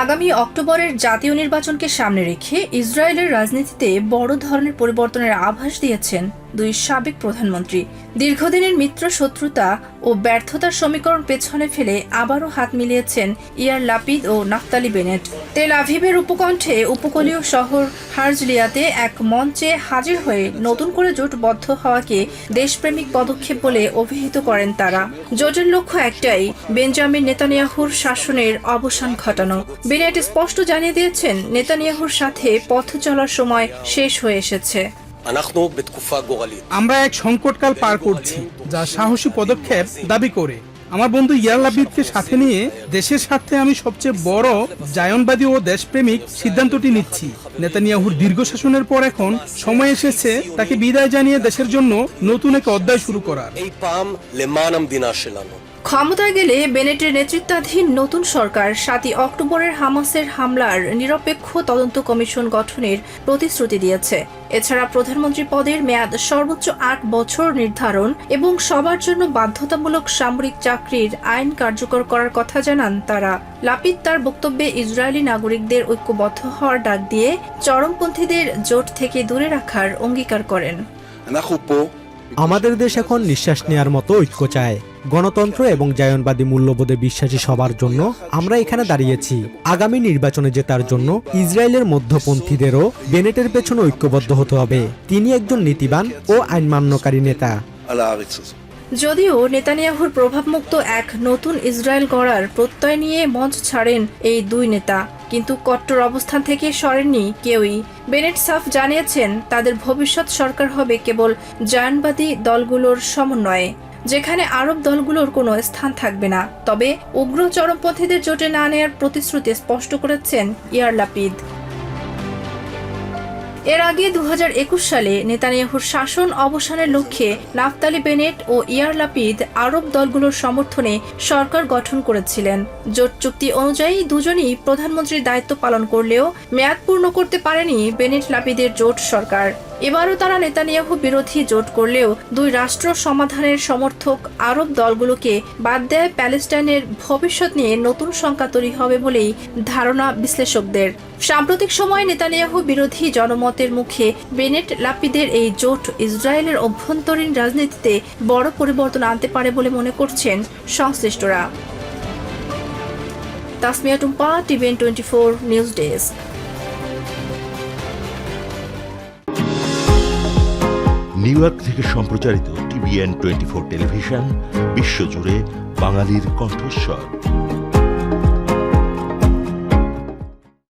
আগামী অক্টোবরের জাতীয় নির্বাচনকে সামনে রেখে ইসরায়েলের রাজনীতিতে বড় ধরনের পরিবর্তনের আভাস দিয়েছেন দুই সাবেক প্রধানমন্ত্রী। দীর্ঘদিনের মিত্র শত্রুতা ও ব্যর্থতার সমীকরণ পেছনে ফেলে আবারও হাত মিলিয়েছেন ইয়ার লাপিদ ও নাফতালি বেনেট। তেল আভিভের উপকণ্ঠে উপকূলীয় শহর হার্জলিয়াতে এক মঞ্চে হাজির হয়ে নতুন করে জোটবদ্ধ হওয়াকে দেশপ্রেমিক পদক্ষেপ বলে অভিহিত করেন তারা। জোটের লক্ষ্য একটাই, বেঞ্জামিন নেতানিয়াহুর শাসনের অবসান ঘটানো। বেনেট স্পষ্ট জানিয়ে দিয়েছেন, নেতানিয়াহুর সাথে পথ চলার সময় শেষ হয়ে এসেছে। আমরা এক সংকটকাল পার করছি, যা সাহসী পদক্ষেপ দাবি করে। আমার বন্ধু ইয়ার লাপিদকে সাথে নিয়ে দেশের স্বার্থে আমি সবচেয়ে বড় জায়নবাদী ও দেশপ্রেমিক সিদ্ধান্তটি নিচ্ছি। নেতানিয়াহুর দীর্ঘ শাসনের পর এখন সময় এসেছে তাকে বিদায় জানিয়ে দেশের জন্য নতুন এক অধ্যায় শুরু করার। ক্ষমতায় গেলে বেনেটের নেতৃত্বাধীন নতুন সরকার 7ই অক্টোবরের হামাসের হামলার নিরপেক্ষ তদন্ত কমিশন গঠনের প্রতিশ্রুতি দিয়েছে। এছাড়া প্রধানমন্ত্রী পদের মেয়াদ সর্বোচ্চ 8 বছর নির্ধারণ এবং সবার জন্য বাধ্যতামূলক সামরিক চাকরির আইন কার্যকর করার কথা জানান তারা। লাপিদ তার বক্তব্যে ইসরায়েলি নাগরিকদের ঐক্যবদ্ধ হওয়ার ডাক দিয়ে চরমপন্থীদের জোট থেকে দূরে রাখার অঙ্গীকার করেন। আমাদের দেশ এখন নিঃশ্বাস নেওয়ার মতো ঐক্য চায়। গণতন্ত্র এবং জায়নবাদী মূল্যবোধে বিশ্বাসী সবার জন্য আমরা এখানে দাঁড়িয়েছি। আগামী নির্বাচনে জেতার জন্য ইসরায়েলের মধ্যপন্থীদেরও বেনেটের পেছনে ঐক্যবদ্ধ হতে হবে। তিনি একজন নীতিবান ও আইন মান্যকারী নেতা। যদিও নেতানিয়াহুর প্রভাবমুক্ত এক নতুন ইসরায়েল গড়ার প্রত্যয় নিয়ে মঞ্চ ছাড়েন এই দুই নেতা, কিন্তু কট্টর অবস্থান থেকে সরেননি কেউই। বেনেট সাফ জানিয়েছেন, তাদের ভবিষ্যৎ সরকার হবে কেবল জায়নবাদী দলগুলোর সমন্বয়ে, যেখানে আরব দলগুলোর কোনো স্থান থাকবে না। তবে উগ্র চরমপন্থীদের জোটে না নেয়ার প্রতিশ্রুতি স্পষ্ট করেছেন ইয়ার লাপিদ। এর আগে 2021 সালে নেতানিয়াহুর শাসন অবসানের লক্ষ্যে নাফতালি বেনেট ও ইয়ার লাপিদ আরব দলগুলোর সমর্থনে সরকার গঠন করেছিলেন। জোট চুক্তি অনুযায়ী দুজনই প্রধানমন্ত্রীর দায়িত্ব পালন করলেও মেয়াদ পূর্ণ করতে পারেনি বেনেট লাপিদের জোট সরকার। এবারও তারা নেতানিয়াহু বিরোধী জোট করলেও দুই রাষ্ট্র সমাধানের সমর্থক আরব দলগুলোকে বাদ দেয় প্যালেস্টাইনের ভবিষ্যৎ নিয়ে নতুন শঙ্কা তৈরি হবে বলেই ধারণা বিশ্লেষকদের। সাম্প্রতিক সময়ে নেতানিয়াহু বিরোধী জনমতের মুখে বেনেট লাপিদের এই জোট ইসরায়েলের অভ্যন্তরীণ রাজনীতিতে বড় পরিবর্তন আনতে পারে বলে মনে করছেন সংশ্লিষ্টরা। Tasmia Tumpa, TVN 24 news desk. New York থেকে সম্প্রচারিত টিভিএন 24 টেলিভিশন বিশ্বজুড়ে বাঙালির কণ্ঠস্বর।